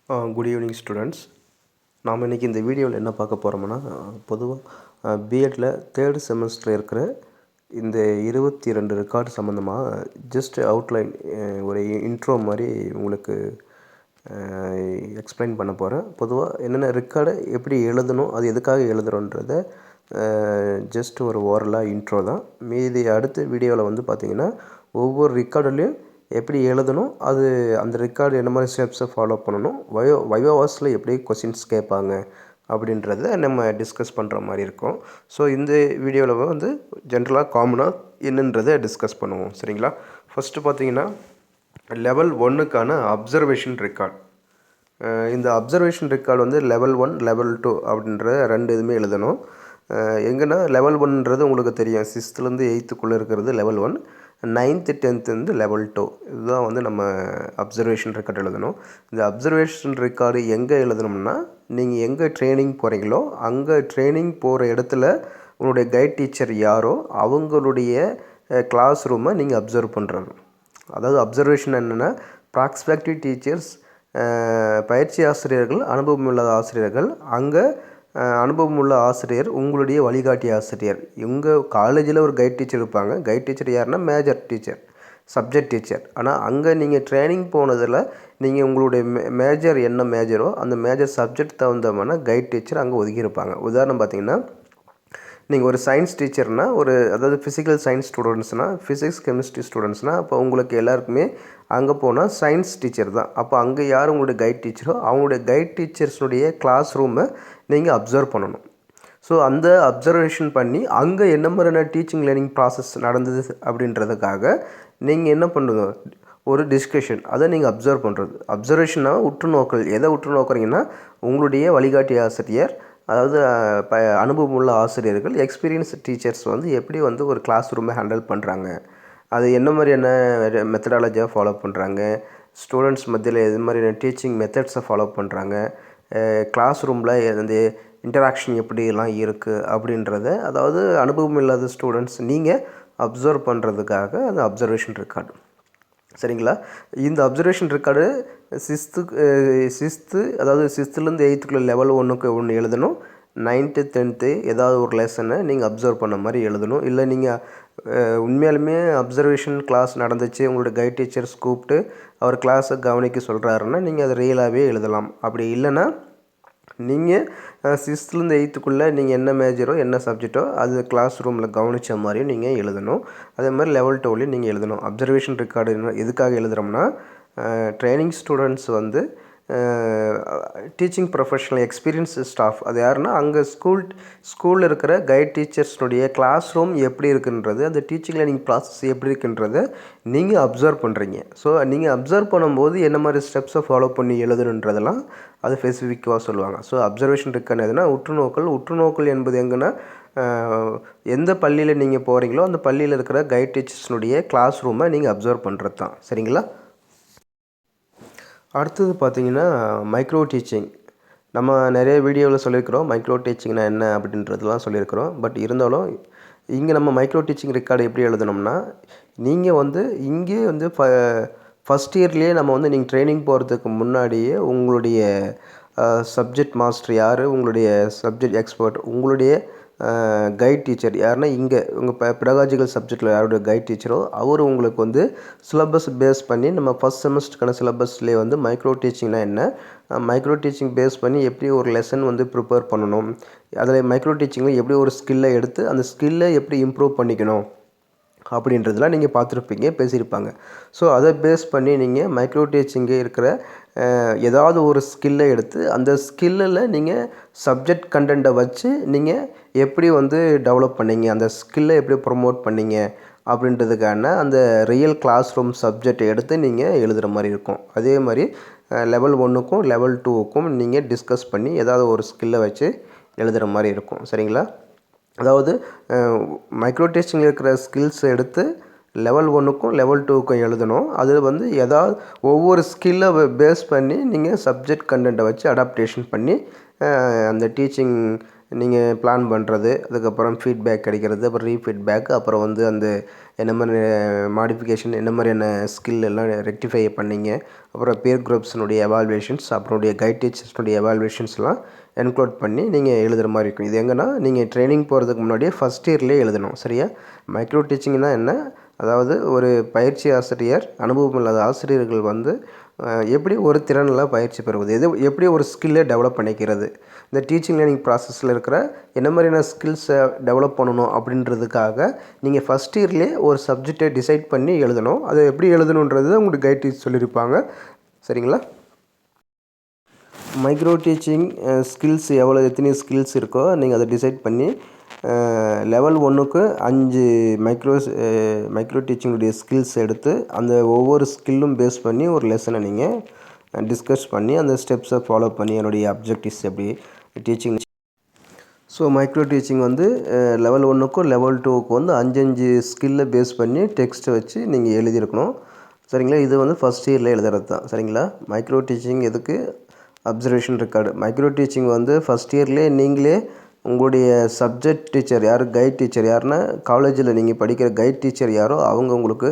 Good evening students. நாம் இன்றைக்கி இந்த வீடியோவில் என்ன பார்க்க போகிறோம்னா, பொதுவாக பிஎட்டில் தேர்ட் செமஸ்டரில் இருக்கிற இந்த 22 ரெக்கார்டு சம்மந்தமாக ஜஸ்ட் அவுட்லைன் ஒரு இன்ட்ரோ மாதிரி உங்களுக்கு எக்ஸ்பிளைன் பண்ண போகிறேன். பொதுவாக என்னென்ன ரெக்கார்டை எப்படி எழுதணும், அது எதுக்காக எழுதுகிறோன்றத ஜஸ்ட் ஒரு ஓரலாக இன்ட்ரோ தான். மீதி அடுத்த வீடியோவில் வந்து பார்த்திங்கன்னா ஒவ்வொரு ரெக்கார்டுலேயும் எப்படி எழுதணும், அது அந்த ரெக்கார்டு என்ன மாதிரி ஸ்டெப்ஸை ஃபாலோ பண்ணணும், வைவாவாஸில் எப்படி கொஸ்டின்ஸ் கேட்பாங்க அப்படின்றத நம்ம டிஸ்கஸ் பண்ணுற மாதிரி இருக்கும். ஸோ இந்த வீடியோவில் வந்து ஜென்ரலாக காமனாக என்னன்றதை டிஸ்கஸ் பண்ணுவோம். சரிங்களா? ஃபஸ்ட்டு பார்த்தீங்கன்னா லெவல் 1க்கான அப்சர்வேஷன் ரெக்கார்ட். இந்த அப்சர்வேஷன் ரெக்கார்டு வந்து லெவல் 1 லெவல் 2 அப்படின்ற 2 இதுவுமே எழுதணும். எங்கன்னா லெவல் 1ன்றது உங்களுக்கு தெரியும், 6th-லேருந்து 8th இருக்கிறது லெவல் 1, 9th 10th வந்து லெவல் 2. இதுதான் வந்து நம்ம அப்சர்வேஷன் ரெக்கார்டு எழுதணும். இந்த அப்சர்வேஷன் ரெக்கார்டு எங்கே எழுதணும்னா, நீங்கள் எங்கே ட்ரைனிங் போகிறீங்களோ அங்கே ட்ரைனிங் போகிற இடத்துல உங்களுடைய கைட் டீச்சர் யாரோ அவங்களுடைய கிளாஸ் ரூமை நீங்கள் அப்சர்வ் பண்ணுறது. அதாவது அப்சர்வேஷன் என்னென்னா, ப்ராஸ்பெக்டிவ் டீச்சர்ஸ், பயிற்சி ஆசிரியர்கள், அனுபவம் இல்லாத ஆசிரியர்கள், அங்கே அனுபவம் உள்ள ஆசிரியர், உங்களுடைய வழிகாட்டி ஆசிரியர். உங்கள் காலேஜில் ஒரு கைட் டீச்சர் இருப்பாங்க. கைட் டீச்சர் யாருன்னா மேஜர் டீச்சர், சப்ஜெக்ட் டீச்சர். ஆனால் அங்கே நீங்கள் ட்ரைனிங் போனதில் நீங்கள் உங்களுடைய மேஜர் என்ன மேஜரோ அந்த மேஜர் சப்ஜெக்ட் தகுந்தமான கைட் டீச்சர் அங்கே ஒதுக்கியிருப்பாங்க. உதாரணம் பார்த்திங்கன்னா, நீங்கள் ஒரு சயின்ஸ் டீச்சர்னால், அதாவது ஃபிசிக்கல் சயின்ஸ் ஸ்டூடெண்ட்ஸ்னால், ஃபிசிக்ஸ் கெமிஸ்ட்ரி ஸ்டூடெண்ட்ஸ்னால், அப்போ உங்களுக்கு எல்லாருக்குமே அங்கே போனால் சயின்ஸ் டீச்சர் தான். அப்போ அங்கே யார் உங்களுடைய கைட் டீச்சரோ அவங்களுடைய கைட் டீச்சர்ஸுடைய கிளாஸ் ரூமை நீங்கள் அப்சர்வ் பண்ணணும். ஸோ அந்த அப்சர்வேஷன் பண்ணி அங்கே என்ன மாதிரியான டீச்சிங் லேர்னிங் ப்ராசஸ் நடந்தது அப்படின்றதுக்காக நீங்கள் என்ன பண்ணுங்க, ஒரு டிஸ்கஷன், அதை நீங்கள் அப்சர்வ் பண்ணுறது. அப்சர்வேஷனாக உற்று நோக்கல். எதை உற்று நோக்குறீங்கன்னா, உங்களுடைய வழிகாட்டி ஆசிரியர், அதாவது அனுபவம் உள்ள ஆசிரியர்கள், எக்ஸ்பீரியன்ஸ் டீச்சர்ஸ் வந்து எப்படி வந்து ஒரு கிளாஸ் ரூமை ஹேண்டில் பண்ணுறாங்க, அது என்ன மாதிரியான மெத்தடாலஜியாக ஃபாலோ பண்ணுறாங்க, ஸ்டூடெண்ட்ஸ் மத்தியில் எது மாதிரியான டீச்சிங் மெத்தட்ஸை ஃபாலோ பண்ணுறாங்க, கிளாஸ் ரூமில் அந்த இன்டராக்ஷன் எப்படிலாம் இருக்குது அப்படின்றத, அதாவது அனுபவம் இல்லாத ஸ்டூடெண்ட்ஸ் நீங்கள் அப்சர்வ் பண்ணுறதுக்காக அந்த அப்சர்வேஷன் ரெக்கார்டு. சரிங்களா? இந்த அப்சர்வேஷன் ரெக்கார்டு 6th அதாவது 6th-லேருந்து 8th லெவல் 1க்கு ஒன்று எழுதணும். 9th 10th ஏதாவது ஒரு லெசனை நீங்கள் அப்சர்வ் பண்ண மாதிரி எழுதணும். இல்லை நீங்கள் உண்மையாலுமே அப்சர்வேஷன் கிளாஸ் நடந்துச்சு, உங்களோட கைட் டீச்சர்ஸ் கூப்பிட்டு அவர் கிளாஸை கவனிக்க சொல்கிறாருன்னா நீங்கள் அதை ரியலாகவே எழுதலாம். அப்படி இல்லைன்னா நீங்கள் 6th-லேருந்து 8th நீங்கள் என்ன மேஜரோ என்ன சப்ஜெக்டோ அது கிளாஸ் ரூமில் கவனித்த மாதிரியும் நீங்கள் எழுதணும். அதே மாதிரி லெவல் 2லையும் நீங்கள் எழுதணும். அப்சர்வேஷன் ரெக்கார்டு எதுக்காக எழுதுகிறோம்னா, ட்ரைனிங் ஸ்டூடெண்ட்ஸ் வந்து டீச்சிங் ப்ரொஃபஷனல் எக்ஸ்பீரியன்ஸ் ஸ்டாஃப், அது யாருன்னா அங்கே ஸ்கூலில் இருக்கிற கைட் டீச்சர்ஸ்னுடைய கிளாஸ் ரூம் எப்படி இருக்குன்றது, அந்த டீச்சிங் லேர்னிங் ப்ராசஸ் எப்படி இருக்குன்றதை நீங்கள் அப்சர்வ் பண்ணுறீங்க. ஸோ நீங்கள் அப்சர்வ் பண்ணும்போது என்ன மாதிரி ஸ்டெப்ஸை ஃபாலோ பண்ணி எழுதணுன்றதெல்லாம் அது ஸ்பெசிஃபிக்காக சொல்லுவாங்க. ஸோ அப்சர்வேஷன் இருக்குன்னு எதுனா உற்றுநோக்கல் என்பது எங்கன்னா, எந்த பள்ளியில் நீங்கள் போகிறீங்களோ அந்த பள்ளியில் இருக்கிற கைட் டீச்சர்ஸ்னுடைய கிளாஸ் ரூமை நீங்கள் அப்சர்வ் பண்ணுறது தான். சரிங்களா? அடுத்தது பார்த்திங்கன்னா மைக்ரோ டீச்சிங். நம்ம நிறைய வீடியோவில் சொல்லியிருக்கிறோம் மைக்ரோ டீச்சிங்னா என்ன அப்படின்றதுலாம் சொல்லியிருக்கிறோம். பட் இருந்தாலும் இங்கே நம்ம மைக்ரோ டீச்சிங் ரெக்கார்டு எப்படி எழுதணும்னா, நீங்கள் வந்து இங்கே வந்து ஃபஸ்ட் இயர்லேயே நம்ம வந்து நீங்கள் ட்ரைனிங் போகிறதுக்கு முன்னாடியே உங்களுடைய சப்ஜெக்ட் மாஸ்டர் யார், உங்களுடைய சப்ஜெக்ட் எக்ஸ்பர்ட், உங்களுடைய கைட் டீச்சர் யாருன்னா, இங்கே உங்கள் பெடகாஜிக்கல் சப்ஜெக்டில் யாருடைய கைட் டீச்சரோ அவர் உங்களுக்கு வந்து சிலபஸ் பேஸ் பண்ணி, நம்ம ஃபஸ்ட் செமஸ்டருக்கான சிலபஸ்லேயே வந்து மைக்ரோ டீச்சிங்னா என்ன, மைக்ரோ டீச்சிங் பேஸ் பண்ணி எப்படி ஒரு லெசன் வந்து ப்ரிப்பேர் பண்ணணும், அதில் மைக்ரோ டீச்சிங்கில் எப்படி ஒரு ஸ்கில்லை எடுத்து அந்த ஸ்கில்லை எப்படி இம்ப்ரூவ் பண்ணிக்கணும் அப்படின்றதுலாம் நீங்கள் பார்த்துருப்பீங்க, பேசியிருப்பாங்க. ஸோ அதை பேஸ் பண்ணி நீங்கள் மைக்ரோ டீச்சிங்கே இருக்கிற ஏதாவது ஒரு ஸ்கில்லை எடுத்து அந்த ஸ்கில்லில் நீங்கள் சப்ஜெக்ட் கண்டென்ட்டை வச்சு நீங்கள் எப்படி வந்து டெவலப் பண்ணீங்க, அந்த ஸ்கில்லை எப்படி ப்ரொமோட் பண்ணீங்க அப்படின்றதுக்கான அந்த ரியல் கிளாஸ் ரூம் சப்ஜெக்டை எடுத்து நீங்கள் எழுதுகிற மாதிரி இருக்கும். அதே மாதிரி லெவல் 1க்கும் லெவல் 2க்கும் நீங்கள் டிஸ்கஸ் பண்ணி ஏதாவது ஒரு ஸ்கில்லை வச்சு எழுதுகிற மாதிரி இருக்கும். சரிங்களா? அதாவது மைக்ரோ டீச்சிங்கில் இருக்கிற ஸ்கில்ஸை எடுத்து லெவல் 1க்கும் லெவல் 2க்கும் எழுதணும். அதில் வந்து ஏதாவது ஒவ்வொரு ஸ்கில்லை பேஸ் பண்ணி நீங்கள் சப்ஜெக்ட் கண்டென்ட்டை வச்சு அடாப்டேஷன் பண்ணி அந்த டீச்சிங் நீங்கள் பிளான் பண்ணுறது, அதுக்கப்புறம் ஃபீட்பேக் கிடைக்கிறது, அப்புறம் ரீஃபீட்பேக், அப்புறம் வந்து அந்த என்ன மாதிரி மாடிஃபிகேஷன், என்ன மாதிரியான ஸ்கில் எல்லாம் ரெக்டிஃபை பண்ணீங்க, அப்புறம் பியர் குரூப்ஸினுடைய எவால்வேஷன்ஸ், அப்புறம் கைட் டீச்சர்ஸ்னுடைய எவால்வேஷன்ஸ்லாம் என்க்ளூட் பண்ணி நீங்கள் எழுதுகிற மாதிரி இருக்கும். இது எங்கன்னா நீங்கள் ட்ரைனிங் போகிறதுக்கு முன்னாடியே ஃபஸ்ட் இயர்லேயே எழுதணும். சரியா? மைக்ரோ டீச்சிங்னா என்ன? அதாவது ஒரு பயிற்சி ஆசிரியர், அனுபவம் இல்லாத ஆசிரியர்கள் வந்து எப்படி ஒரு திறனில் பயிற்சி பெறுவது, எப்படி ஒரு ஸ்கில்லை டெவலப் பண்ணிக்கிறது, இந்த டீச்சிங் லேர்னிங் ப்ராசஸில் இருக்கிற என்ன மாதிரியான ஸ்கில்ஸை டெவலப் பண்ணணும் அப்படின்றதுக்காக நீங்கள் ஃபஸ்ட் இயர்லேயே ஒரு சப்ஜெக்டை டிசைட் பண்ணி எழுதணும். அதை எப்படி எழுதணுன்றது உங்களுக்கு கைட் டீச்சர் சொல்லியிருப்பாங்க. சரிங்களா? மைக்ரோ டீச்சிங் ஸ்கில்ஸ் எத்தனை ஸ்கில்ஸ் இருக்கோ நீங்கள் அதை டிசைட் பண்ணி லெவல் 1க்கு 5 மைக்ரோ டீச்சிங்குடைய ஸ்கில்ஸ் எடுத்து அந்த ஒவ்வொரு ஸ்கில்லும் பேஸ் பண்ணி ஒரு லெசனை நீங்கள் டிஸ்கஸ் பண்ணி அந்த ஸ்டெப்ஸை ஃபாலோ பண்ணி என்னுடைய அப்ஜெக்டிவ்ஸ் எப்படி டீச்சிங். ஸோ மைக்ரோ டீச்சிங் வந்து லெவல் 1க்கும் லெவல் 2க்கு வந்து 5 ஸ்கில்லை பேஸ் பண்ணி டெக்ஸ்ட்டை வச்சு நீங்கள் எழுதியிருக்கணும். சரிங்களா? இது வந்து ஃபஸ்ட் இயரில் எழுதுறது தான். சரிங்களா? மைக்ரோ டீச்சிங் எதுக்கு? Observation record. மைக்ரோ டீச்சிங் வந்து ஃபஸ்ட் இயர்லேயே நீங்களே உங்களுடைய சப்ஜெக்ட் டீச்சர் யார், கைட் டீச்சர் யாருன்னா காலேஜில் நீங்கள் படிக்கிற கைட் டீச்சர் யாரோ அவங்க உங்களுக்கு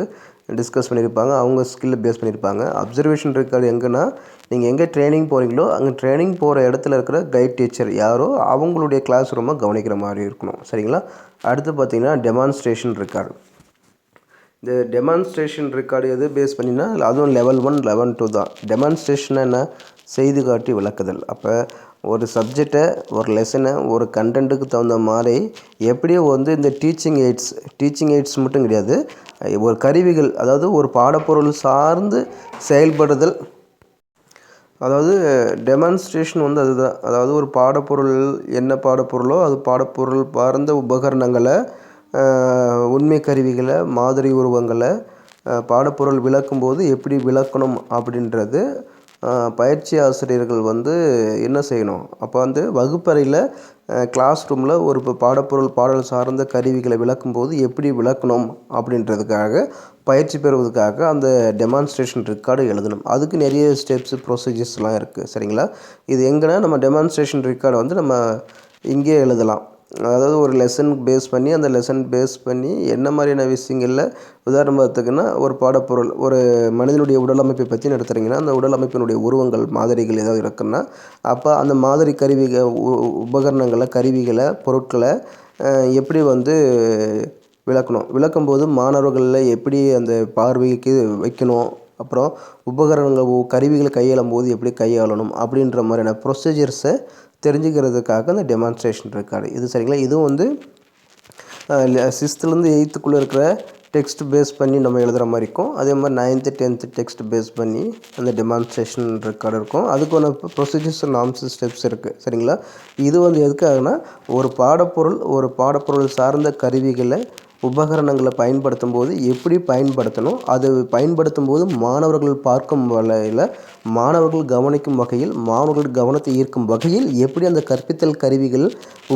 டிஸ்கஸ் பண்ணியிருப்பாங்க, அவங்க ஸ்கில்லை பேஸ் பண்ணியிருப்பாங்க. அப்சர்வேஷன் ரெக்கார்டு எங்கன்னா நீங்கள் எங்கே ட்ரைனிங் போகிறீங்களோ அங்கே ட்ரைனிங் போகிற இடத்துல இருக்கிற கைட் டீச்சர் யாரோ அவங்களுடைய கிளாஸ் ரூமை கவனிக்கிற மாதிரி இருக்கணும். சரிங்களா? அடுத்து பார்த்திங்கன்னா டெமான்ஸ்ட்ரேஷன் ரெக்கார்டு. இந்த டெமான்ஸ்ட்ரேஷன் ரெக்கார்டு எது பேஸ் பண்ணினா அதுவும் லெவல் 1 லெவல் 2 தான். டெமான்ஸ்ட்ரேஷன் என்ன? செய்து காட்டி விளக்குதல். அப்போ ஒரு சப்ஜெக்டை, ஒரு லெசனை, ஒரு கண்டென்ட்டுக்கு தகுந்த மாதிரி எப்படி வந்து இந்த டீச்சிங் எய்ட்ஸ் மட்டும் கிடையாது, ஒரு கருவிகள், அதாவது ஒரு பாடப்பொருள் சார்ந்து செயல்படுதல். அதாவது டெமான்ஸ்ட்ரேஷன் வந்து அதுதான். அதாவது ஒரு பாடப்பொருள் என்ன பாடப்பொருளோ அது பாடப்பொருள் சார்ந்த உபகரணங்களை, உண்மை கருவிகளை, மாதிரி உருவங்களை பாடப்பொருள் விளக்கும்போது எப்படி விளக்கணும் அப்படின்றது பயிற்சி ஆசிரியர்கள் வந்து என்ன செய்யணும்? அப்போ வந்து வகுப்பறையில் கிளாஸ் ரூமில் ஒரு பாடல் சார்ந்த கருவிகளை விளக்கும்போது எப்படி விளக்கணும் அப்படின்றதுக்காக பயிற்சி பெறுவதற்காக அந்த டெமான்ஸ்ட்ரேஷன் ரெக்கார்டு எழுதணும். அதுக்கு நிறைய ஸ்டெப்ஸு, ப்ரொசீஜர்ஸ்லாம் இருக்குது. சரிங்களா? இது எங்கன்னா நம்ம டெமான்ஸ்ட்ரேஷன் ரெக்கார்டை வந்து நம்ம இங்கே எழுதலாம். அதாவது ஒரு லெசன் பேஸ் பண்ணி அந்த லெசன் பேஸ் பண்ணி என்ன மாதிரியான விஷயங்களில், உதாரணம் பார்த்துக்கின்னா ஒரு பாடப்பொருள், ஒரு மனிதனுடைய உடல் அமைப்பை பற்றி நடத்துகிறீங்கன்னா அந்த உடல் அமைப்பினுடைய உருவங்கள், மாதிரிகள் ஏதாவது இருக்குன்னா அப்போ அந்த மாதிரி கருவிகள், உபகரணங்களை, கருவிகளை, பொருட்களை எப்படி வந்து விளக்கும்போது மாணவர்களில் எப்படி அந்த பார்வைக்கு வைக்கணும், அப்புறம் உபகரணங்கள், கருவிகளை கையாளும் போது எப்படி கையாளணும் அப்படின்ற மாதிரியான ப்ரொசீஜர்ஸை தெரிஞ்சுக்கிறதுக்காக அந்த டெமான்ஸ்ட்ரேஷன் ரெக்கார்டு. இது சரிங்களா? இதுவும் வந்து 6th 8th இருக்கிற டெக்ஸ்ட் பேஸ் பண்ணி நம்ம எழுதுகிற மாதிரி இருக்கும். அதே மாதிரி 9th 10th டெக்ஸ்ட் பேஸ் பண்ணி அந்த டெமான்ஸ்ட்ரேஷன் ரெக்கார்டு இருக்கும். அதுக்கான ப்ரொசீஜர்ஸ், நார்ம்ஸ், ஸ்டெப்ஸ் இருக்குது. சரிங்களா? இது வந்து எதுக்காகனா ஒரு பாடப்பொருள் சார்ந்த கருவிகளை, உபகரணங்களை பயன்படுத்தும் போது எப்படி பயன்படுத்தணும், அது பயன்படுத்தும் போது மாணவர்கள் பார்க்கும் வகையில், மாணவர்கள் கவனிக்கும் வகையில், மாணவர்கள் கவனத்தை ஈர்க்கும் வகையில் எப்படி அந்த கற்பித்தல் கருவிகள்,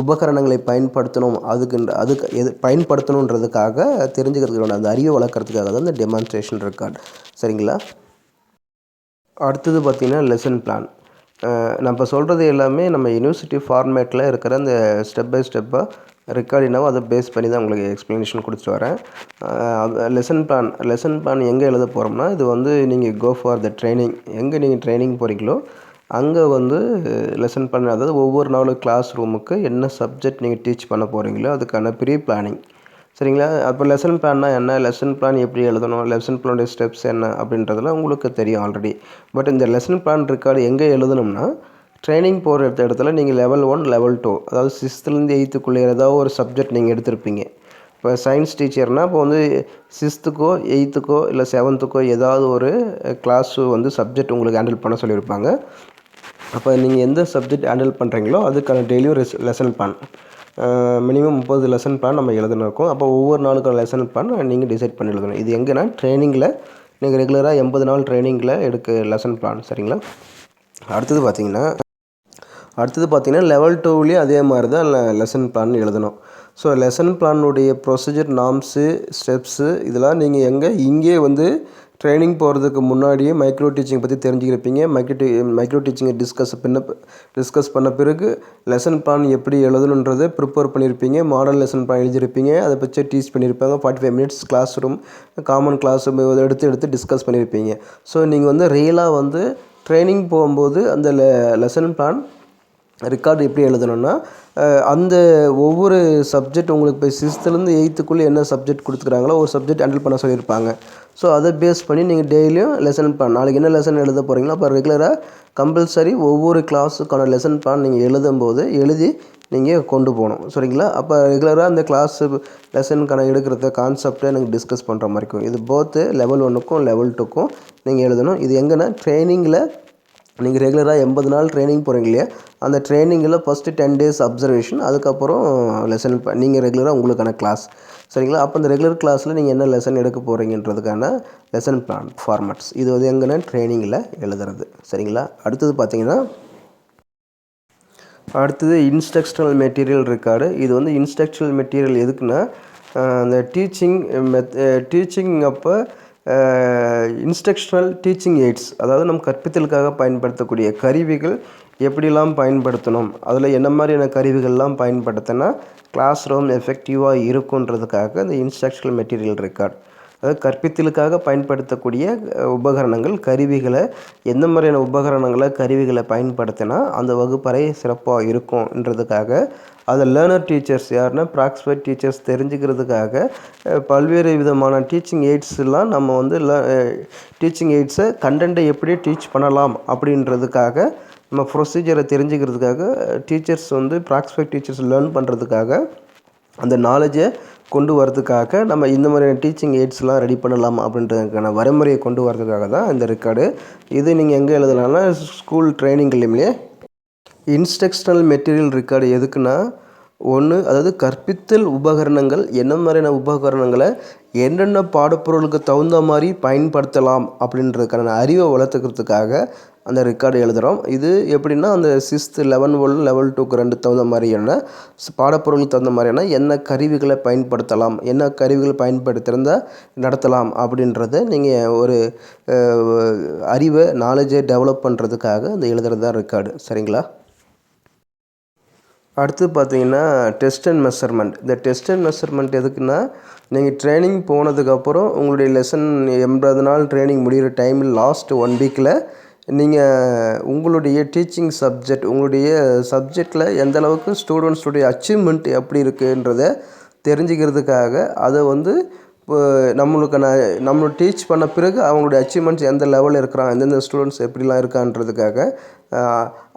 உபகரணங்களை பயன்படுத்தணும், அதுக்கு பயன்படுத்தணுன்றதுக்காக தெரிஞ்சுக்கிறதுக்கான அந்த அறிவை வளர்க்குறதுக்காக தான் இந்த டெமான்ஸ்ட்ரேஷன் ரெக்கார்டு. சரிங்களா? அடுத்தது பார்த்திங்கன்னா லெசன் பிளான். நம்ம சொல்கிறது எல்லாமே நம்ம யூனிவர்சிட்டி ஃபார்மேட்டில் இருக்கிற அந்த ஸ்டெப் பை ஸ்டெப்பாக ரெக்கார்டினாவோ அதை பேஸ் பண்ணி தான் உங்களுக்கு எக்ஸ்ப்ளனேஷன் கொடுத்துட்டு வரேன். லெசன் பிளான் எங்கே எழுத போகிறோம்னா, இது வந்து நீங்கள் கோ ஃபார் த ட்ரைனிங், எங்கே நீங்கள் ட்ரைனிங் போகிறீங்களோ அங்கே வந்து லெசன் பிளான், அதாவது ஒவ்வொரு நாளும் கிளாஸ் ரூமுக்கு என்ன சப்ஜெக்ட் நீங்கள் டீச் பண்ண போகிறீங்களோ அதுக்கான ப்ரீ பிளானிங். சரிங்களா? அப்போ லெசன் பிளான்னா என்ன, லெசன் பிளான் எப்படி எழுதணும், லெசன் பிளானுடைய ஸ்டெப்ஸ் என்ன அப்படின்றதெல்லாம் உங்களுக்கு தெரியும் ஆல்ரெடி. பட் இந்த லெசன் பிளான் ரெக்கார்டு எங்கே எழுதணும்னா, ட்ரைனிங் போகிற இடத்துல நீங்கள் லெவல் 1 லெவல் 2, அதாவது 6th 8th ஏதாவது ஒரு சப்ஜெக்ட் நீங்கள் எடுத்திருப்பீங்க. இப்போ சயின்ஸ் டீச்சர்னால் இப்போ வந்து 6th 8th இல்லை 7th ஏதாவது ஒரு கிளாஸு வந்து சப்ஜெக்ட் உங்களுக்கு ஹேண்டில் பண்ண சொல்லியிருப்பாங்க. அப்போ நீங்கள் எந்த சப்ஜெக்ட் ஹேண்டில் பண்ணுறீங்களோ அதுக்கான டெய்லியும் lesson plan, minimum 30 lesson plan நம்ம எழுதணும் இருக்கும். அப்போ ஒவ்வொரு நாளுக்கான லெசன் பிளான் நீங்கள் டிசைட் பண்ணி எழுதணும். இது எங்கேனா ட்ரைனிங்கில் நீங்கள் ரெகுலராக 80 நாள் ட்ரைனிங்கில் லெசன் பிளான். சரிங்களா? அடுத்தது பார்த்திங்கன்னா லெவல் 2லேயும் அதே மாதிரி தான் லெசன் பிளான் எழுதணும். ஸோ லெசன் பிளானுடைய ப்ரொசீஜர், நார்ம்ஸு, ஸ்டெப்ஸு இதெல்லாம் நீங்கள் இங்கே வந்து ட்ரைனிங் போகிறதுக்கு முன்னாடியே மைக்ரோ டீச்சிங் பற்றி தெரிஞ்சுக்கிருப்பீங்க. மைக்ரோ டீச்சிங்கை டிஸ்கஸ் பண்ண பிறகு லெசன் பிளான் எப்படி எழுதணுன்றதை ப்ரிப்பேர் பண்ணியிருப்பீங்க. மாடல் லெசன் பிளான் எழுதியிருப்பீங்க. அதை பற்றி டீச் பண்ணியிருப்பாங்க. 45 minutes class room common class room எடுத்து டிஸ்கஸ் பண்ணியிருப்பீங்க. ஸோ நீங்கள் வந்து ரியலாக வந்து ட்ரைனிங் போகும்போது அந்த லெசன் பிளான் ரெக்கார்டு எப்படி எழுதணும்னா அந்த ஒவ்வொரு சப்ஜெக்ட் உங்களுக்கு இப்போ 6th-லேருந்து 8th என்ன சப்ஜெக்ட் கொடுத்துக்கிறாங்களோ ஒரு சப்ஜெக்ட் ஹேண்டில் பண்ண சொல்லியிருப்பாங்க. ஸோ அதை பேஸ் பண்ணி நீங்கள் டெய்லியும் லெசன் பிளான் நாளைக்கு என்ன லெசன் எழுத போகிறீங்களோ அப்போ ரெகுலராக கம்பல்சரி ஒவ்வொரு கிளாஸுக்கான லெசன் பிளான் நீங்கள் எழுதும்போது எழுதி நீங்கள் கொண்டு போகணும். சரிங்களா? அப்போ ரெகுலராக அந்த கிளாஸு லெசனுக்கான எடுக்கிறத கான்செப்டை எனக்கு டிஸ்கஸ் பண்ணுற மாதிரி இருக்கும். இது போத்து லெவல் 1க்கும் லெவல் 2க்கும் நீங்கள் எழுதணும். இது எங்கன்னா ட்ரைனிங்கில் நீங்கள் ரெகுலராக 80 நாள் ட்ரைனிங் போகிறீங்க இல்லையா, அந்த ட்ரைனிங்கில் ஃபஸ்ட்டு 10 days அப்சர்வேஷன், அதுக்கப்புறம் லெசன் நீங்கள் ரெகுலராக உங்களுக்கான கிளாஸ். சரிங்களா? அப்போ அந்த ரெகுலர் கிளாஸில் நீங்கள் என்ன லெசன் எடுக்க போகிறீங்கன்றதுக்கான லெசன் பிளான் ஃபார்மேட்ஸ் இது வந்து எங்கன்னா ட்ரைனிங்கில் எழுதுறது. சரிங்களா? அடுத்தது பார்த்தீங்கன்னா இன்ஸ்ட்ரக்ஷனல் மெட்டீரியல் ரெக்கார்டு. இது வந்து இன்ஸ்ட்ரக்ஷனல் மெட்டீரியல் எதுக்குன்னா அந்த டீச்சிங் அப்போ இன்ஸ்ட்ரக்ஷனல் டீச்சிங் எய்ட்ஸ், அதாவது நம்ம கற்பித்தலுக்காக பயன்படுத்தக்கூடிய கருவிகள் எப்படிலாம் பயன்படுத்தணும், அதில் என்ன மாதிரியான கருவிகள்லாம் பயன்படுத்தினா கிளாஸ் ரூம் எஃபெக்டிவாக இருக்குன்றதுக்காக இந்த இன்ஸ்ட்ரக்ஷனல் மெட்டீரியல் ரெக்கார்டு. அதாவது கற்பித்தலுக்காக பயன்படுத்தக்கூடிய உபகரணங்கள் கருவிகளை எந்த மாதிரியான கருவிகளை பயன்படுத்தினா அந்த வகுப்பறை சிறப்பாக இருக்கும்ன்றதுக்காக அதை லேர்னர் டீச்சர்ஸ் யாருன்னா ப்ராக்ஸ்பர்ட் டீச்சர்ஸ் தெரிஞ்சுக்கிறதுக்காக பல்வேறு விதமான டீச்சிங் எய்ட்ஸ்லாம் நம்ம வந்து டீச்சிங் எய்ட்ஸை கண்டென்ட்டை எப்படி டீச் பண்ணலாம் அப்படின்றதுக்காக நம்ம ப்ரொசீஜரை தெரிஞ்சுக்கிறதுக்காக டீச்சர்ஸ் வந்து ப்ராக்ஸ்பர்ட் டீச்சர்ஸ் லேர்ன் பண்ணுறதுக்காக அந்த நாலேஜை கொண்டு வரதுக்காக நம்ம இந்த மாதிரியான டீச்சிங் எய்ட்ஸ்லாம் ரெடி பண்ணலாம் அப்படின்றதுக்கான வரைமுறையை கொண்டு வரதுக்காக தான் இந்த ரெக்கார்டு. இது நீங்கள் எங்கே எழுதலாம்னா ஸ்கூல் ட்ரைனிங்லேயே. இன்ஸ்ட்ரக்ஷனல் மெட்டீரியல் ரெக்கார்டு எதுக்குன்னா அதாவது கற்பித்தல் உபகரணங்கள் என்ன மாதிரியான உபகரணங்களை என்னென்ன பாடப்பொருளுக்கு தகுந்த மாதிரி பயன்படுத்தலாம் அப்படின்றதுக்கான அறிவை வளர்த்துக்கிறதுக்காக அந்த ரெக்கார்டு எழுதுகிறோம். இது எப்படின்னா அந்த 6th, 11, லெவல் 2க்கு 2 தகுந்த மாதிரியான பாடப்பொருளுக்கு தகுந்த மாதிரியான என்ன கருவிகளை பயன்படுத்தலாம், என்ன கருவிகள் பயன்படுத்தியிருந்தால் நடத்தலாம் அப்படின்றத நீங்கள் ஒரு அறிவை நாலேஜை டெவலப் பண்ணுறதுக்காக அந்த எழுதுறது தான் ரெக்கார்டு. சரிங்களா? அடுத்து பார்த்தீங்கன்னா டெஸ்ட் அண்ட் மெஷர்மெண்ட். இந்த டெஸ்ட் அண்ட் மெஷர்மெண்ட் எதுக்குன்னா நீங்கள் ட்ரைனிங் போனதுக்கப்புறம் உங்களுடைய லெசன் 80 நாள் ட்ரைனிங் முடிகிற டைமில் லாஸ்ட் 1 வீக்கில் நீங்கள் உங்களுடைய டீச்சிங் உங்களுடைய சப்ஜெக்டில் எந்தளவுக்கு ஸ்டூடெண்ட்ஸுடைய அச்சீவ்மெண்ட் எப்படி இருக்குன்றதை தெரிஞ்சுக்கிறதுக்காக அதை வந்து நம்ம டீச் பண்ண பிறகு அவங்களுடைய அச்சீவ்மெண்ட்ஸ் எந்த லெவலில் இருக்கிறாங்க, எந்தெந்த ஸ்டூடெண்ட்ஸ் எப்படிலாம் இருக்கான்றதுக்காக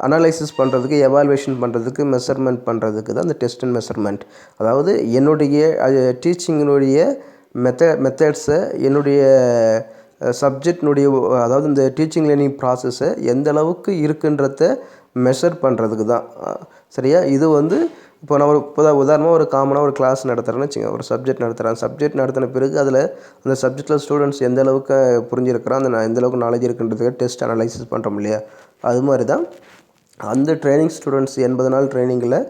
அனலைசிஸ் பண்ணுறதுக்கு, எவால்வேஷன் பண்ணுறதுக்கு, மெஷர்மெண்ட் பண்ணுறதுக்கு தான் இந்த டெஸ்ட் அண்ட் மெஷர்மெண்ட். அதாவது என்னுடைய டீச்சிங்கினுடைய மெத்தட்ஸை என்னுடைய சப்ஜெக்டினுடைய அதாவது இந்த டீச்சிங் லேர்னிங் ப்ராசஸை எந்த அளவுக்கு இருக்குன்றத மெஷர் பண்ணுறதுக்கு தான். சரியா? இது வந்து இப்போ நான் உதாரணமாக ஒரு காமனாக ஒரு கிளாஸ் நடத்துகிறேன்னு வச்சுங்க, ஒரு சப்ஜெக்ட் நடத்தின பிறகு அந்த சப்ஜெக்டில் ஸ்டூடெண்ட்ஸ் எந்த அளவுக்கு புரிஞ்சிருக்கிறான், எந்த அளவுக்கு நாலேஜ் இருக்குன்றதுக்கு டெஸ்ட் அனலைசிஸ் பண்ணுறோம் இல்லையா, அது மாதிரி தான் அந்த ட்ரைனிங் ஸ்டூடெண்ட்ஸ் 80 நாள் ட்ரைனிங்கில்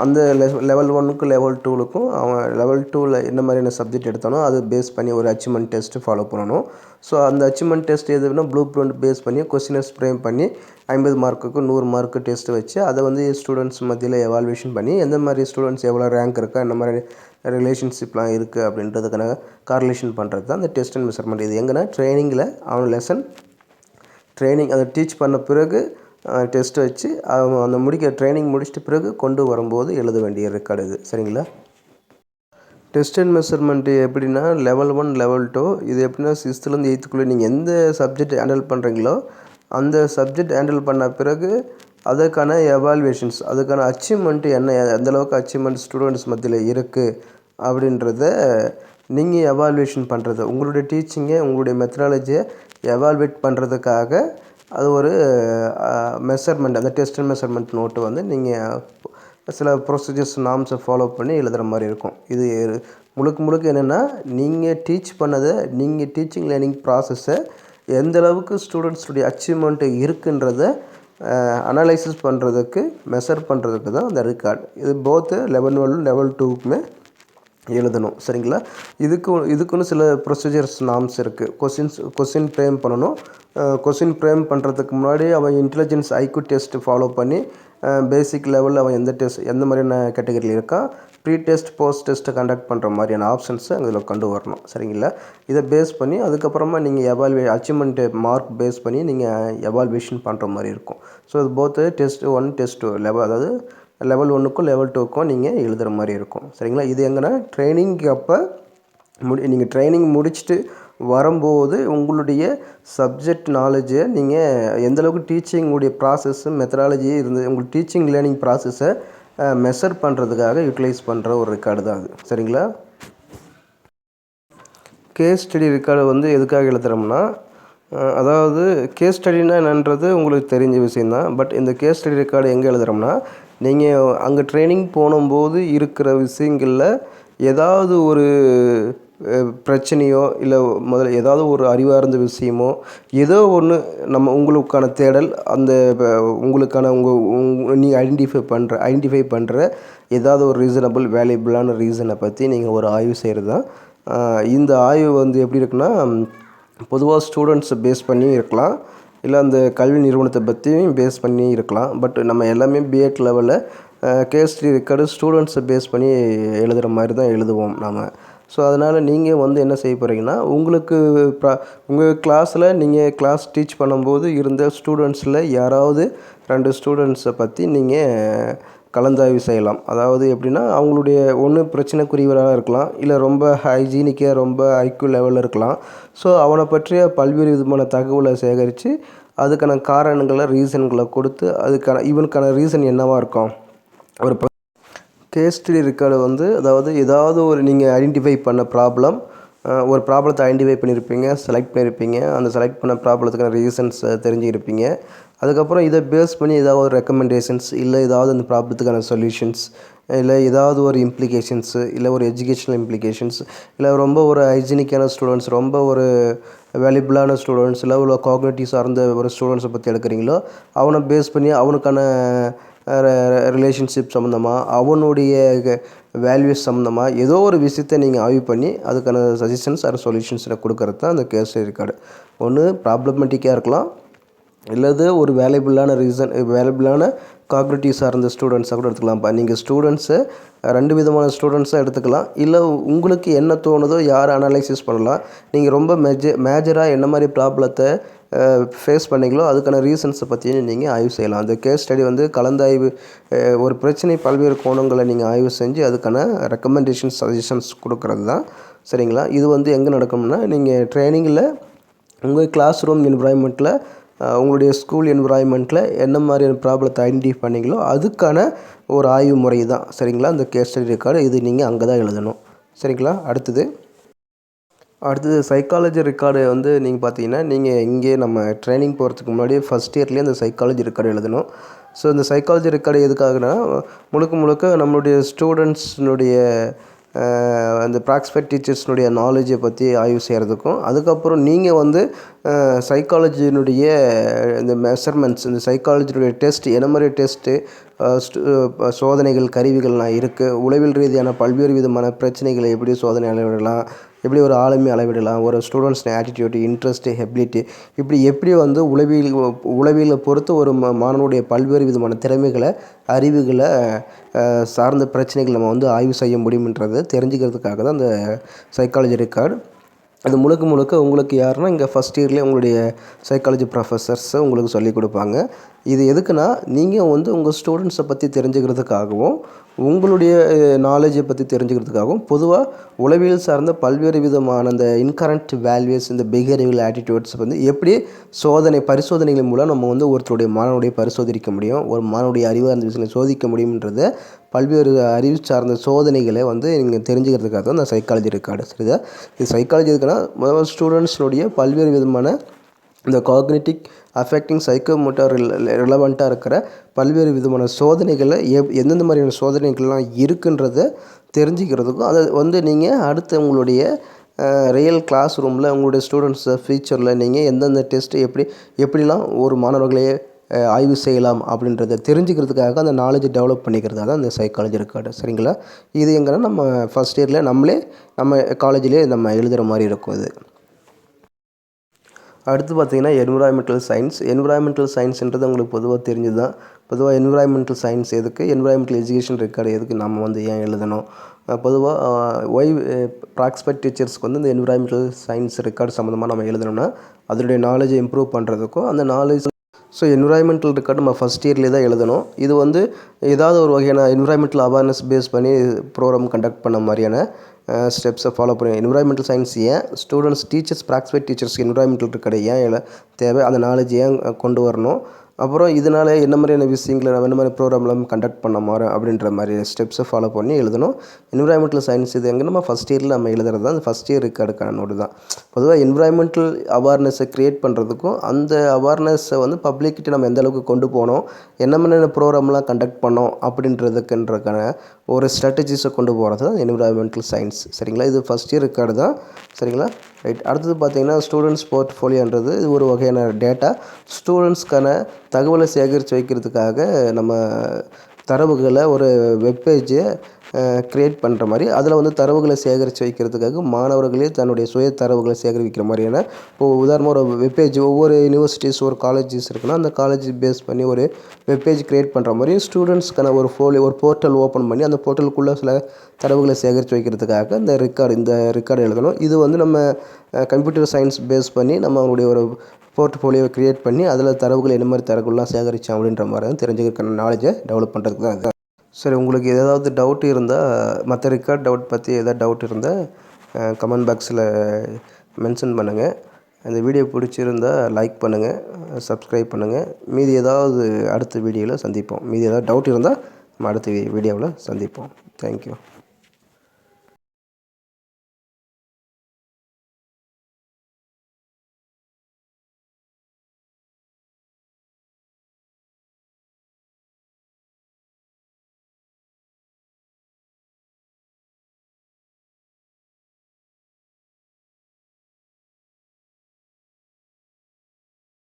அந்த லெவல் 1க்கு லெவல் 2க்கும் அவன் லெவல் 2ல் என்ன மாதிரியான சப்ஜெக்ட் எடுத்தானோ அதை பேஸ் பண்ணி ஒரு அச்சீவ்மெண்ட் டெஸ்ட்டு ஃபாலோ பண்ணணும். ஸோ அந்த அச்சீவ்மெண்ட் டெஸ்ட் எதுனா ப்ளூ பிரிண்ட் பேஸ் பண்ணி கொஸ்டினர்ஸ் ஃப்ரேம் பண்ணி 50 மார்க்குக்கு 100 மார்க்கு டெஸ்ட்டு வச்சு அதை வந்து ஸ்டூடெண்ட்ஸ் மத்தியில் எவால்வேஷன் பண்ணி எந்த மாதிரி ஸ்டூடெண்ட்ஸ் எவ்வளோ ரேங்க் இருக்கா, என்ன மாதிரி ரிலேஷன்ஷிப்லாம் இருக்குது அப்படின்றதுக்கான கார்லேஷன் பண்ணுறது தான் அந்த டெஸ்ட் அண்ட் மெஷர்மெண்ட். இது எங்கன்னா ட்ரைனிங்கில் அவன் ட்ரைனிங் அதை டீச் பண்ண பிறகு டெஸ்ட்டு வச்சு அந்த ட்ரைனிங் முடிச்சிட்ட பிறகு கொண்டு வரும்போது எழுத வேண்டிய ரெக்கார்டு இது. சரிங்களா? டெஸ்ட் அண்ட் மெஷர்மெண்ட்டு எப்படின்னா லெவல் 1, லெவல் 2 இது எப்படின்னா 6th-லேருந்து 8th நீங்கள் எந்த சப்ஜெக்ட் ஹேண்டில் பண்ணுறீங்களோ அந்த சப்ஜெக்ட் ஹேண்டில் பண்ண பிறகு அதுக்கான எவால்வேஷன்ஸ், அதுக்கான அச்சீவ்மெண்ட்டு எந்தளவுக்கு அச்சீவ்மெண்ட் ஸ்டூடெண்ட்ஸ் மத்தியில் இருக்குது அப்படின்றத நீங்கள் எவால்வேஷன் பண்ணுறது, உங்களுடைய டீச்சிங்கை உங்களுடைய மெத்தடாலஜியை எவால்வேட் பண்ணுறதுக்காக அது ஒரு மெஷர்மெண்ட். அந்த டெஸ்ட் அண்ட் மெஷர்மெண்ட் நோட்டு வந்து நீங்கள் சில ப்ரொசீஜர்ஸ் நார்ம்ஸை ஃபாலோ பண்ணி எழுதுகிற மாதிரி இருக்கும். இது முழுக்க என்னென்னா நீங்கள் டீச் பண்ணதை நீங்கள் டீச்சிங் லேர்னிங் ப்ராசஸை எந்தளவுக்கு ஸ்டூடெண்ட்ஸுடைய அச்சீவ்மெண்ட்டு இருக்குன்றதை அனலைசிஸ் பண்ணுறதுக்கு மெஷர் பண்ணுறதுக்கு தான் அந்த ரெக்கார்டு. இது போத்து லெவல் 1, லெவல் 2க்குமே எழுதணும். சரிங்களா? இதுக்குன்னு சில ப்ரொசீஜர்ஸ் நார்ம்ஸ் இருக்குது. கொஸ்டின் ஃப்ரேம் பண்ணணும். கொஸ்டின் ஃப்ரேம் பண்ணுறதுக்கு முன்னாடி அவன் இன்டெலிஜென்ஸ் ஐக்யூ டெஸ்ட் ஃபாலோ பண்ணி பேசிக் லெவலில் அவன் எந்த மாதிரியான கேட்டகரியில் இருக்கான், ப்ரீ டெஸ்ட் போஸ்ட் டெஸ்ட்டை கண்டக்ட் பண்ணுற மாதிரியான ஆப்ஷன்ஸை அதில் கொண்டு வரணும். சரிங்களா? இதை பேஸ் பண்ணி அதுக்கப்புறமா நீங்கள் அச்சீவ்மெண்ட் மார்க் பேஸ் பண்ணி நீங்கள் எவால்வேஷன் பண்ணுற மாதிரி இருக்கும். ஸோ இது போத்து டெஸ்ட் 1 டெஸ்ட் 2 அதாவது லெவல் 1க்கும் லெவல் 2க்கும் நீங்கள் எழுதுகிற மாதிரி இருக்கும். சரிங்களா? இது எங்கன்னா ட்ரைனிங்க்கு அப்போ நீங்கள் ட்ரைனிங் முடிச்சுட்டு வரும்போது உங்களுடைய சப்ஜெக்ட் நாலேஜை நீங்கள் எந்தளவுக்கு டீச்சிங்குடைய ப்ராசஸ்ஸு மெத்தடாலஜி உங்களுக்கு டீச்சிங் லேர்னிங் ப்ராசஸை மெஷர் பண்ணுறதுக்காக யூட்டிலைஸ் பண்ணுற ஒரு ரெக்கார்டு தான் அது. சரிங்களா? கேஸ் ஸ்டடி ரெக்கார்டு எதுக்காக எழுதுகிறோம்னா, அதாவது கேஸ் ஸ்டடினா என்னன்றது உங்களுக்கு தெரிஞ்ச விஷயந்தான். பட் இந்த கேஸ் ஸ்டடி ரெக்கார்டு எங்கே எழுதுகிறோம்னா, நீங்கள் அங்கே ட்ரைனிங் போகும்போது இருக்கிற விஷயங்களில் ஏதாவது ஒரு பிரச்சனையோ இல்லை முதல்ல ஏதாவது ஒரு அறிவார்ந்த விஷயமோ ஏதோ ஒன்று உங்களுக்கான தேடல் அந்த உங்களுக்கான நீங்கள் ஐடென்டிஃபை பண்ணுற ஏதாவது ஒரு ரீசனபிள் வேல்யூபிளான ரீசனை பற்றி நீங்கள் ஒரு ஆய்வு செய்கிறது தான். இந்த ஆய்வு எப்படி இருக்குன்னா, பொதுவாக ஸ்டூடெண்ட்ஸை பேஸ் பண்ணி இருக்கலாம், இல்லை அந்த கல்வி நிறுவனத்தை பற்றியும் பேஸ் பண்ணி இருக்கலாம். பட் நம்ம எல்லாமே பிஎட் லெவலில் கேஸ் ஸ்டடி ரெக்கார்டு ஸ்டூடெண்ட்ஸை பேஸ் பண்ணி எழுதுகிற மாதிரி தான் எழுதுவோம் நாம். ஸோ அதனால் நீங்கள் என்ன செய்ய போகிறீங்கன்னா, உங்களுக்கு உங்கள் கிளாஸில் நீங்கள் கிளாஸ் டீச் பண்ணும்போது இருந்த ஸ்டூடெண்ட்ஸில் யாராவது 2 ஸ்டூடெண்ட்ஸை பற்றி நீங்கள் கலந்தாய்வு செய்யலாம். அதாவது எப்படின்னா, அவங்களுடைய ஒன்று பிரச்சனைக்குரியவராக இருக்கலாம், இல்லை ரொம்ப ஹைஜீனிக்காக ரொம்ப ஐக்யூ லெவலில் இருக்கலாம். ஸோ அவனை பற்றிய பல்வேறு விதமான தகவலை சேகரித்து அதுக்கான காரணங்களை ரீசன்களை கொடுத்து இவனுக்கான ரீசன் என்னவாக இருக்கும். ஒரு கேஸ் ஸ்டடி ரெக்கார்டு அதாவது ஏதாவது ஒரு நீங்கள் ஐடென்டிஃபை பண்ண ப்ராப்ளம், ஒரு ப்ராப்ளத்தை ஐடென்டிஃபை பண்ணியிருப்பீங்க, செலக்ட் பண்ணியிருப்பீங்க, அந்த செலக்ட் பண்ண ப்ராப்ளத்துக்கான ரீசன்ஸ் தெரிஞ்சுருப்பீங்க. அதுக்கப்புறம் இதை பேஸ் பண்ணி ஏதாவது ஒரு ரெக்கமெண்டேஷன்ஸ், இல்லை ஏதாவது அந்த ப்ராப்ளத்துக்கான சொல்யூஷன்ஸ், இல்லை ஏதாவது ஒரு இம்ப்ளிகேஷன்ஸு, இல்லை ஒரு எஜுகேஷ்னல் இம்ப்ளிகேஷன்ஸ், இல்லை ரொம்ப ஒரு ஹைஜீனிக்கான ஸ்டூடெண்ட்ஸ், ரொம்ப ஒரு வேல்யூபிளான ஸ்டூடெண்ட்ஸ், இல்லை ஒரு காக்னிட்டிவ் சார்ந்த ஒரு ஸ்டூடெண்ட்ஸை பற்றி எடுக்கிறீங்களோ அவனை பேஸ் பண்ணி அவனுக்கான ரிலேஷன்ஷிப் சம்மந்தமாக, அவனுடைய வேல்யூஸ் சம்மந்தமாக ஏதோ ஒரு விஷயத்தை நீங்கள் ஆய்வு பண்ணி அதுக்கான சஜஷன்ஸ் ஆர் சொல்யூஷன்ஸில் கொடுக்கறது தான் அந்த கேஸ் ஸ்டடி ரெக்கார்டு. ஒன்று ப்ராப்ளமேட்டிக்காக இருக்கலாம், இல்லது ஒரு வேல்யூபிளான காக்னிட்டிவ் சார்ந்த ஸ்டூடெண்ட்ஸாக கூட எடுத்துக்கலாம்ப்பா. நீங்கள் ஸ்டூடெண்ட்ஸை 2 விதமான ஸ்டூடெண்ட்ஸாக எடுத்துக்கலாம். இல்லை உங்களுக்கு என்ன தோணுதோ யார் அனலைசிஸ் பண்ணலாம். நீங்கள் ரொம்ப மேஜராக என்ன மாதிரி ப்ராப்ளத்தை ஃபேஸ் பண்ணிங்களோ அதுக்கான ரீசன்ஸை பற்றியும் நீங்கள் ஆய்வு செய்யலாம். அந்த கேஸ் ஸ்டடி கலந்தாய்வு, ஒரு பிரச்சனை பல்வேறு கோணங்களை நீங்கள் ஆய்வு செஞ்சு அதுக்கான ரெக்கமெண்டேஷன்ஸ் சஜஷன்ஸ் கொடுக்கறது தான். சரிங்களா? இது எங்கே நடக்கும்னா, நீங்கள் ட்ரைனிங்கில் உங்கள் கிளாஸ் ரூம் என்விரான்மெண்ட்டில் உங்களுடைய ஸ்கூல் என்விரான்மெண்ட்டில் என்ன மாதிரியான ப்ராப்ளத்தை ஐடென்டிஃபை பண்ணிங்களோ அதுக்கான ஒரு ஆய்வு முறை தான். சரிங்களா? இந்த கேஸ் ஸ்டடி ரெக்கார்டு இது நீங்கள் அங்கே தான் எழுதணும். சரிங்களா? அடுத்தது சைக்காலஜி ரெக்கார்டு நீங்கள் பார்த்தீங்கன்னா, நீங்கள் இங்கே நம்ம ட்ரைனிங் போகிறதுக்கு முன்னாடி ஃபஸ்ட் இயர்லேயே அந்த சைக்காலஜி ரெக்கார்டு எழுதணும். ஸோ இந்த சைக்காலஜி ரெக்கார்டு எதுக்காகனா, முழுக்க நம்மளுடைய ஸ்டூடெண்ட்ஸ்னுடைய அந்த ப்ராக்ஸ்பெக்ட் டீச்சர்ஸ்னுடைய நாலேஜை பற்றி ஆய்வு செய்கிறதுக்கும், அதுக்கப்புறம் நீங்கள் சைக்காலஜியினுடைய இந்த மெஷர்மெண்ட்ஸ், இந்த சைக்காலஜியினுடைய டெஸ்ட் என்ன மாதிரி டெஸ்ட்டு, சோதனைகள் கருவிகள்லாம் இருக்குது, உளவியல் ரீதியான பல்வேறு விதமான பிரச்சனைகளை எப்படி சோதனை அளவிடலாம், எப்படி ஒரு ஆளுமை அளவிடலாம், ஒரு ஸ்டூடெண்ட்ஸ் ஆட்டிடியூடு, இன்ட்ரெஸ்ட்டு, எபிலிட்டி, எப்படி உளவியலை பொறுத்து ஒரு மாணவனுடைய பல்வேறு விதமான திறமைகளை, அறிவுகளை சார்ந்த பிரச்சனைகள் நம்ம ஆய்வு செய்ய முடியும்ன்றதை தெரிஞ்சுக்கிறதுக்காக தான் அந்த சைக்காலஜி ரெக்கார்டு. அது முழுக்க உங்களுக்கு யாருன்னா, இங்கே ஃபஸ்ட் இயர்லேயே உங்களுடைய சைக்காலஜி ப்ரொஃபஸர்ஸை உங்களுக்கு சொல்லிக் கொடுப்பாங்க. இது எதுக்குன்னா, நீங்கள் உங்கள் ஸ்டூடெண்ட்ஸை பற்றி தெரிஞ்சுக்கிறதுக்காகவும், உங்களுடைய நாலேஜை பற்றி தெரிஞ்சுக்கிறதுக்காகவும், பொதுவாக உளவியல் சார்ந்த பல்வேறு விதமான அந்த இன்கரண்ட் வேல்யூஸ், இந்த பிஹேவியரல் ஆட்டிடியூட்ஸ் எப்படி பரிசோதனைகள் மூலம் நம்ம ஒருத்தருடைய மாணவனுடைய பரிசோதிக்க முடியும், ஒரு மாணவனுடைய அறிவார்ந்த விஷயங்களை சோதிக்க முடியும்ன்றதை பல்வேறு அறிவு சார்ந்த சோதனைகளை நீங்கள் தெரிஞ்சுக்கிறதுக்காக தான் இந்த சைக்காலஜி ரெக்கார்டு. சரிதா? இது சைக்காலஜி எதுக்குன்னா, ஸ்டூடெண்ட்ஸ்னுடைய பல்வேறு விதமான இந்த காக்னிட்டிவ் அஃபெக்டிங் சைக்கோமோட்டார் ரிலவெண்ட்டாக இருக்கிற பல்வேறு விதமான சோதனைகளை எந்தெந்த மாதிரியான சோதனைகள்லாம் இருக்குன்றதை தெரிஞ்சுக்கிறதுக்கும், அதை நீங்கள் அடுத்த உங்களுடைய ரியல் கிளாஸ் ரூமில் உங்களுடைய ஸ்டூடெண்ட்ஸை ஃபியூச்சரில் நீங்கள் எந்தெந்த டெஸ்ட்டு எப்படிலாம் ஒரு மாணவர்களையே ஆய்வு செய்யலாம் அப்படின்றத தெரிஞ்சுக்கிறதுக்காக அந்த நாலேஜ் டெவலப் பண்ணிக்கிறதா தான் இந்த சைக்காலஜி ரெக்கார்டு. சரிங்களா? இது எங்கன்னா நம்ம ஃபஸ்ட் இயரில் நம்ம காலேஜ்லேயே நம்ம எழுதுகிற மாதிரி இருக்கும் இது. அடுத்து பார்த்திங்கன்னா என்விரான்மெண்டல் சயின்ஸ்ன்றது உங்களுக்கு பொதுவாக தெரிஞ்சது தான். பொதுவாக என்விரான்மெண்டல் சயின்ஸ் எதுக்கு, என்விரான்மெண்டல் எஜுகேஷன் ரெக்கார்டு எதுக்கு நம்ம வந்து ஏன் எழுதணும், பொதுவாக ஒய் ப்ராக்ஸ்பெக்ட் டீச்சர்ஸ்க்கு வந்து இந்த என்விரான்மெண்டல் சயின்ஸ் ரெக்கார்டு சம்மந்தமாக நம்ம எழுதணும்னா அதனுடைய நாலேஜை இம்ப்ரூவ் பண்ணுறதுக்கும் அந்த நாலேஜ். ஸோ என்விரான்மெண்டல் ரெக்கார்டு நம்ம ஃபஸ்ட் இயர்லேயே தான் எழுதணும். இது வந்து ஏதாவது ஒரு வகையான என்விரான்மெண்டல் அவேர்னஸ் பேஸ் பண்ணி ப்ரோக்ராம் கண்டக்ட் பண்ண மாதிரியான ஸ்டெப்ஸை ஃபாலோ பண்ணி என்விரான்மெண்டல் சயின்ஸ் ஏன் ஸ்டூடெண்ட்ஸ் டீச்சர்ஸ் ப்ராக்ஸ்பெக்ட் டீச்சர்ஸ்க்கு என்விரான்மெண்டல் ரெக்கார்டு ஏன் தேவை, அந்த நாலேஜ் ஏன் கொண்டு வரணும், அப்புறம் இதனால் என்ன மாதிரியான விஷயங்களை நம்ம என்ன மாதிரி ப்ரோக்ராம்லாம் கண்டக்ட் பண்ண மாறோம் அப்படின்ற மாதிரி ஸ்டெப்ஸை ஃபாலோ பண்ணி எழுதணும். என்விரான்மெண்டல் சயின்ஸ் இது எங்கே நம்ம ஃபஸ்ட் இயரில் நம்ம எழுதுறது தான் அந்த ஃபஸ்ட் இயர் ரெக்கார்டுக்கான நோடு தான். பொதுவாக என்விரான்மெண்டல் அவேர்னஸை க்ரியேட் பண்ணுறதுக்கும் அந்த அவேர்னஸை வந்து பப்ளிக்கிட்ட நம்ம எந்த அளவுக்கு கொண்டு போனோம், என்ன மாதிரியான ப்ரோக்ராம்லாம் கண்டக்ட் பண்ணோம் அப்படின்றதுக்குன்றக்கான ஒரு ஸ்ட்ராட்டஜிஸை கொண்டு போகிறது தான் என்விரான்மெண்டல் சயின்ஸ். சரிங்களா? இது ஃபஸ்ட் இயர் ரெக்கார்டு தான். சரிங்களா? ரைட். அடுத்தது பார்த்திங்கன்னா ஸ்டூடெண்ட்ஸ் போர்ட்ஃபோலியோன்றது இது ஒரு வகையான டேட்டா. ஸ்டூடெண்ட்ஸ்க்கான தகவலை சேகரித்து வைக்கிறதுக்காக நம்ம தரவுகளை ஒரு வெப்பேஜை க்ரியேட் பண்ணுற மாதிரி அதில் வந்து தரவுகளை சேகரித்து வைக்கிறதுக்காக மாணவர்களே தன்னுடைய சுய தரவுகளை சேகரிக்கிற மாதிரியான உதாரணமாக ஒரு வெப்பேஜ் ஒவ்வொரு யூனிவர்சிட்டிஸ் ஒரு காலேஜஸ் இருக்குன்னா அந்த காலேஜ் பேஸ் பண்ணி ஒரு வெப்பேஜ் க்ரியேட் பண்ணுற மாதிரி ஸ்டூடெண்ட்ஸ்க்கான ஒரு போர்ட்டல் ஓப்பன் பண்ணி அந்த போர்ட்டலுக்குள்ளே சில தரவுகளை சேகரித்து வைக்கிறதுக்காக இந்த ரெக்கார்டு எழுதணும். இது வந்து நம்ம கம்ப்யூட்டர் சயின்ஸ் பேஸ் பண்ணி நம்ம அவங்களுடைய ஒரு போர்ட்ஃபோலியோவை க்ரியேட் பண்ணி அதில் தரவுகள் என்ன மாதிரி தரவுகள்லாம் சேகரித்தோம் அப்படின்ற மாதிரி தான் தெரிஞ்சுக்கிற நாலேஜை டெவலப் பண்ணுறதுக்கு தான். சரி, உங்களுக்கு ஏதாவது டவுட் இருந்தால் மற்ற ரெக்கார்ட் டவுட் பற்றி ஏதாவது டவுட் இருந்தால் கமெண்ட் பாக்ஸில் மென்ஷன் பண்ணுங்கள். அந்த வீடியோ பிடிச்சிருந்தால் லைக் பண்ணுங்கள், சப்ஸ்கிரைப் பண்ணுங்கள். மீதி ஏதாவது அடுத்த வீடியோவில் சந்திப்போம். மீதி ஏதாவது டவுட் இருந்தால் நம்ம அடுத்த வீடியோவில் சந்திப்போம். தேங்க்யூ.